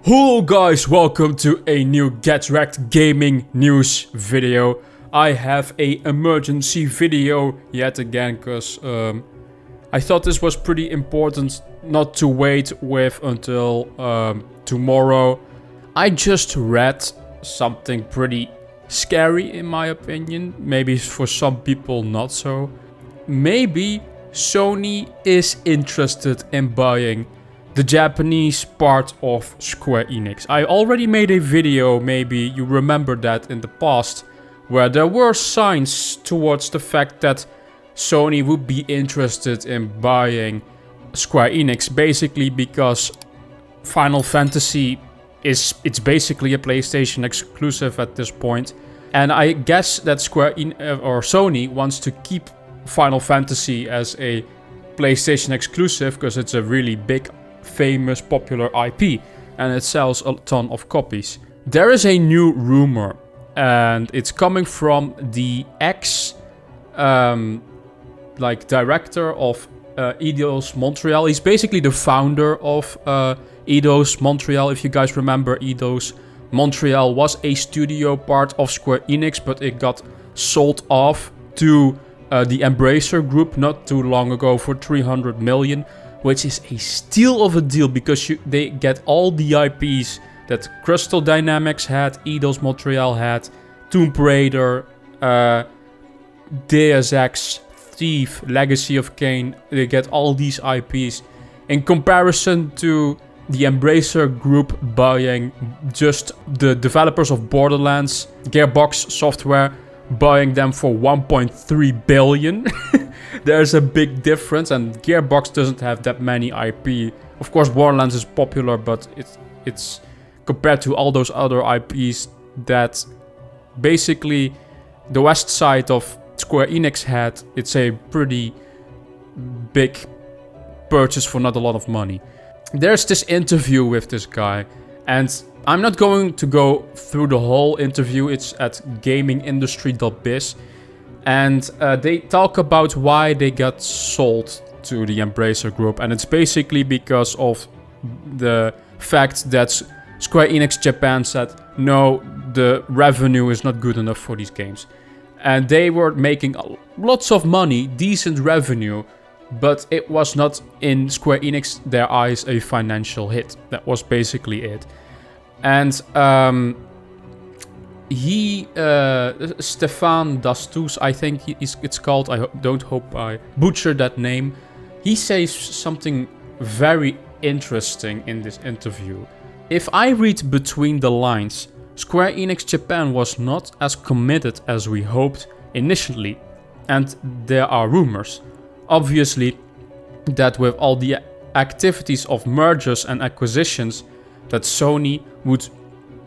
Hello guys, welcome to a new Get Rekt gaming news video. I have a emergency video yet again because I thought this was pretty important not to wait with until tomorrow. I just read something pretty scary in my opinion, maybe for some people not so. Maybe Sony is interested in buying the Japanese part of Square Enix. I already made a video, maybe you remember that in the past, where there were signs towards the fact that Sony would be interested in buying Square Enix, basically because Final Fantasy it's basically a PlayStation exclusive at this point. And I guess that Sony wants to keep Final Fantasy as a PlayStation exclusive because it's a really big, famous, popular IP and it sells a ton of copies. There is a new rumor and it's coming from the director of Eidos Montreal. He's basically the founder of Eidos Montreal. If you guys remember, Eidos Montreal was a studio part of Square Enix, but it got sold off to the Embracer Group not too long ago for 300 million, which is a steal of a deal because they get all the IPs that Crystal Dynamics had, Eidos Montreal had, Tomb Raider, Deus Ex, Thief, Legacy of Kain. They get all these IPs in comparison to the Embracer Group buying just the developers of Borderlands, Gearbox Software, buying them for 1.3 billion. There's a big difference, and Gearbox doesn't have that many IP. Of course, Borderlands is popular, but it's compared to all those other IPs that basically the west side of Square Enix had. It's a pretty big purchase for not a lot of money. There's this interview with this guy, and I'm not going to go through the whole interview. It's at gamingindustry.biz. And they talk about why they got sold to the Embracer Group. And it's basically because of the fact that Square Enix Japan said, no, the revenue is not good enough for these games. And they were making lots of money, decent revenue, but it was not, in Square Enix, their eyes, a financial hit. That was basically it. And Stefan Dastus, I think it's called. I don't hope I butchered that name. He says something very interesting in this interview. If I read between the lines, Square Enix Japan was not as committed as we hoped initially, and there are rumors, obviously, that with all the activities of mergers and acquisitions, that Sony would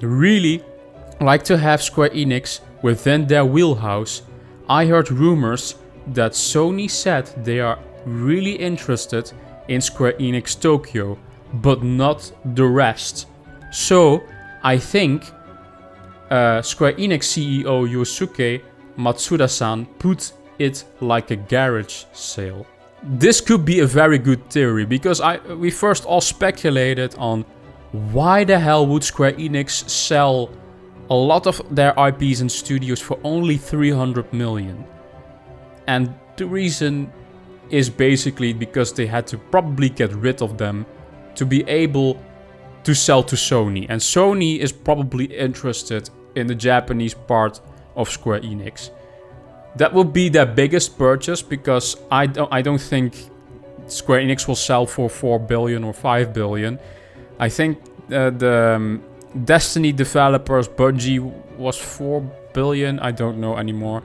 really like to have Square Enix within their wheelhouse. I heard rumors that Sony said they are really interested in Square Enix Tokyo, but not the rest. So I think Square Enix CEO Yosuke Matsuda-san put it like a garage sale. This could be a very good theory because we first all speculated on why the hell would Square Enix sell a lot of their IPs and studios for only 300 million. And the reason is basically because they had to probably get rid of them to be able to sell to Sony. And Sony is probably interested in the Japanese part of Square Enix. That would be their biggest purchase because I don't think Square Enix will sell for 4 billion or 5 billion. I think the Destiny developers, Bungie, was 4 billion. I don't know anymore.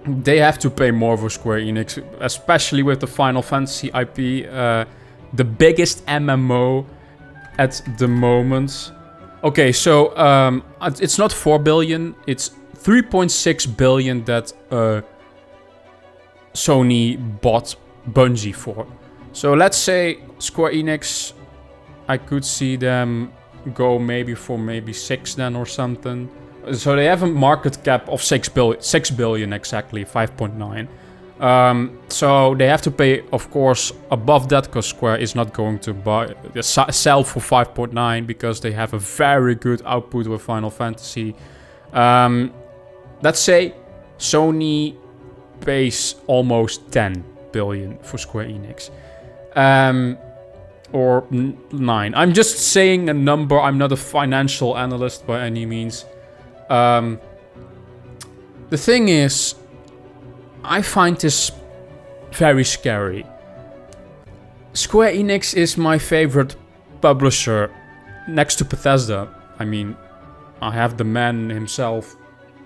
They have to pay more for Square Enix, especially with the Final Fantasy IP, the biggest MMO at the moment. Okay, so it's not 4 billion. It's 3.6 billion that Sony bought Bungie for. So let's say Square Enix, I could see them go maybe for 6 then or something. So they have a market cap of 6 billion exactly, 5.9. So they have to pay, of course, above that, because Square is not going to sell for 5.9 because they have a very good output with Final Fantasy. Let's say Sony pays almost 10 billion for Square Enix. Or 9. I'm just saying a number. I'm not a financial analyst by any means. The thing is, I find this very scary. Square Enix is my favorite publisher next to Bethesda. I mean, I have the man himself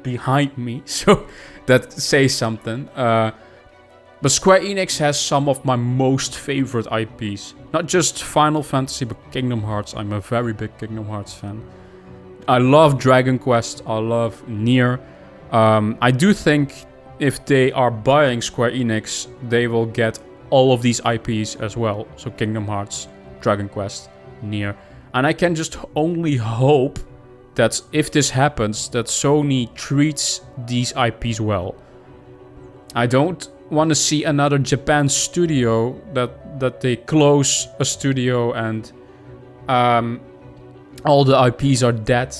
behind me, so that says something. But Square Enix has some of my most favorite IPs. Not just Final Fantasy, but Kingdom Hearts. I'm a very big Kingdom Hearts fan. I love Dragon Quest. I love Nier. I do think if they are buying Square Enix, they will get all of these IPs as well. So Kingdom Hearts, Dragon Quest, Nier. And I can just only hope that if this happens, that Sony treats these IPs well. I don't want to see another Japan studio that they close a studio and all the IPs are dead.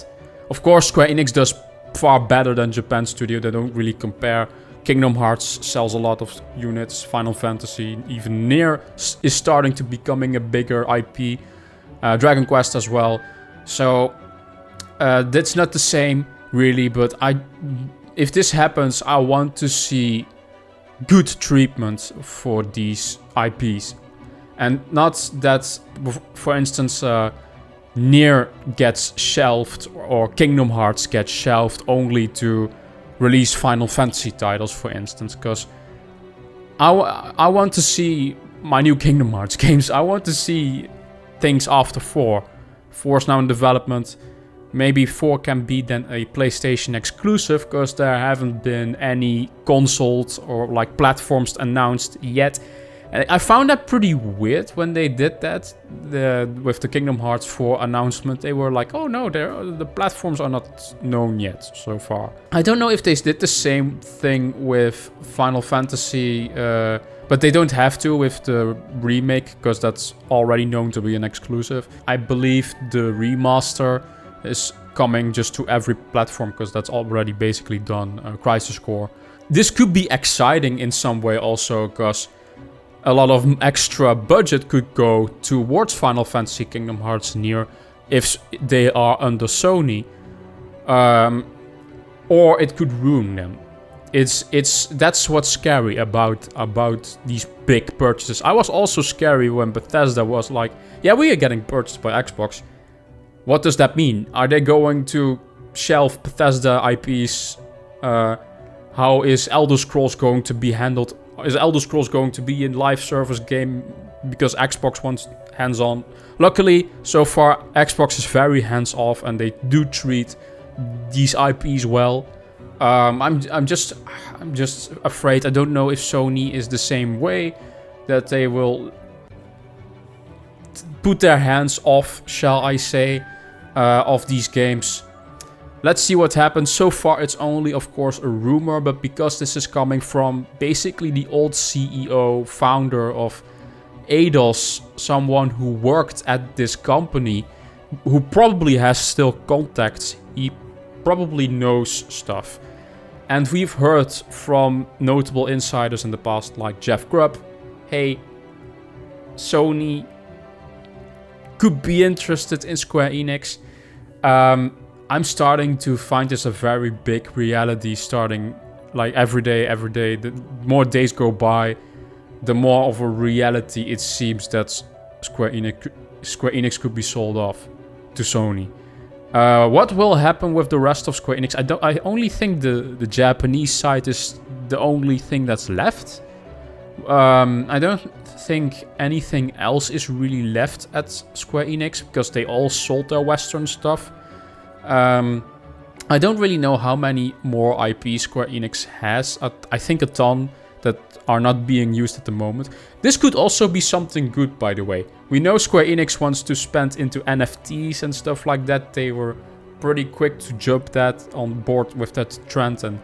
Of course, Square Enix does far better than Japan studio. They don't really compare. Kingdom Hearts sells a lot of units. Final Fantasy, even Nier, is starting to becoming a bigger IP. Dragon Quest as well. So that's not the same really, but if this happens, I want to see good treatment for these IPs. And not that, for instance, Nier gets shelved or Kingdom Hearts gets shelved only to release Final Fantasy titles, for instance. Because I want to see my new Kingdom Hearts games. I want to see things after 4. 4 is now in development. Maybe 4 can be then a PlayStation exclusive, because there haven't been any consoles or like platforms announced yet. And I found that pretty weird when they did that with the Kingdom Hearts 4 announcement. They were like, oh no, the platforms are not known yet so far. I don't know if they did the same thing with Final Fantasy, but they don't have to with the remake, because that's already known to be an exclusive. I believe the remaster is coming just to every platform, because that's already basically done. Crisis Core. This could be exciting in some way also, because a lot of extra budget could go towards Final Fantasy, Kingdom Hearts, Nier, if they are under Sony, or it could ruin them. That's what's scary about these big purchases. I was also scary when Bethesda was like, yeah, we are getting purchased by Xbox. What does that mean? Are they going to shelf Bethesda IPs? How is Elder Scrolls going to be handled? Is Elder Scrolls going to be in live service game because Xbox wants hands-on? Luckily, so far, Xbox is very hands-off and they do treat these IPs well. I'm just afraid. I don't know if Sony is the same way, that they will put their hands off, shall I say, of these games. Let's see what happens. So far, it's only, of course, a rumor, but because this is coming from basically the old CEO, founder of Eidos, someone who worked at this company, who probably has still contacts, he probably knows stuff. And we've heard from notable insiders in the past, like Jeff Grubb, hey, Sony could be interested in Square Enix. I'm starting to find this a very big reality, starting like every day. The more days go by, the more of a reality it seems that Square Enix could be sold off to Sony. What will happen with the rest of Square Enix? I only think the Japanese side is the only thing that's left. I don't think anything else is really left at Square Enix, because they all sold their Western stuff. I don't really know how many more IPs Square Enix has. I think a ton that are not being used at the moment. This could also be something good, by the way. We know Square Enix wants to spend into NFTs and stuff like that. They were pretty quick to jump that on board with that trend. And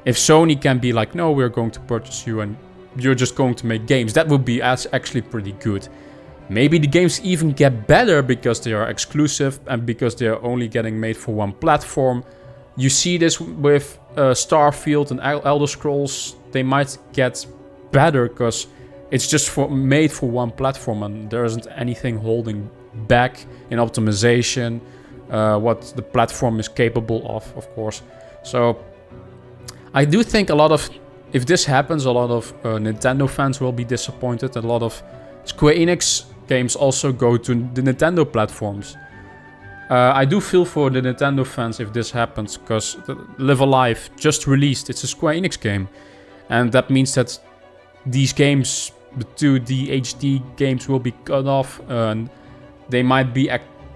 if Sony can be like, no, we're going to purchase you and you're just going to make games. That would be actually pretty good. Maybe the games even get better because they are exclusive and because they are only getting made for one platform. You see this with Starfield and Elder Scrolls. They might get better because it's just made for one platform and there isn't anything holding back in optimization, what the platform is capable of course. So I do think if this happens, a lot of Nintendo fans will be disappointed. A lot of Square Enix games also go to the Nintendo platforms. I do feel for the Nintendo fans if this happens, because Live Alive just released. It's a Square Enix game. And that means that these games, the 2D HD games, will be cut off. And they might be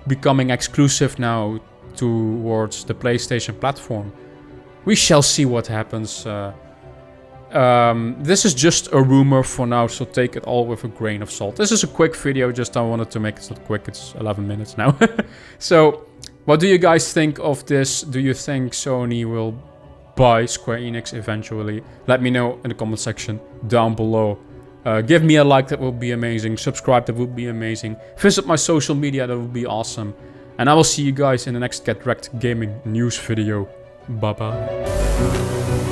becoming exclusive now towards the PlayStation platform. We shall see what happens. This is just a rumor for now, so take it all with a grain of salt. This is a quick video, just I wanted to make it not quick, it's 11 minutes now. So, what do you guys think of this? Do you think Sony will buy Square Enix eventually? Let me know in the comment section down below. Give me a like, that would be amazing. Subscribe, that would be amazing. Visit my social media, that would be awesome. And I will see you guys in the next Get Rekt gaming news video. Bye bye.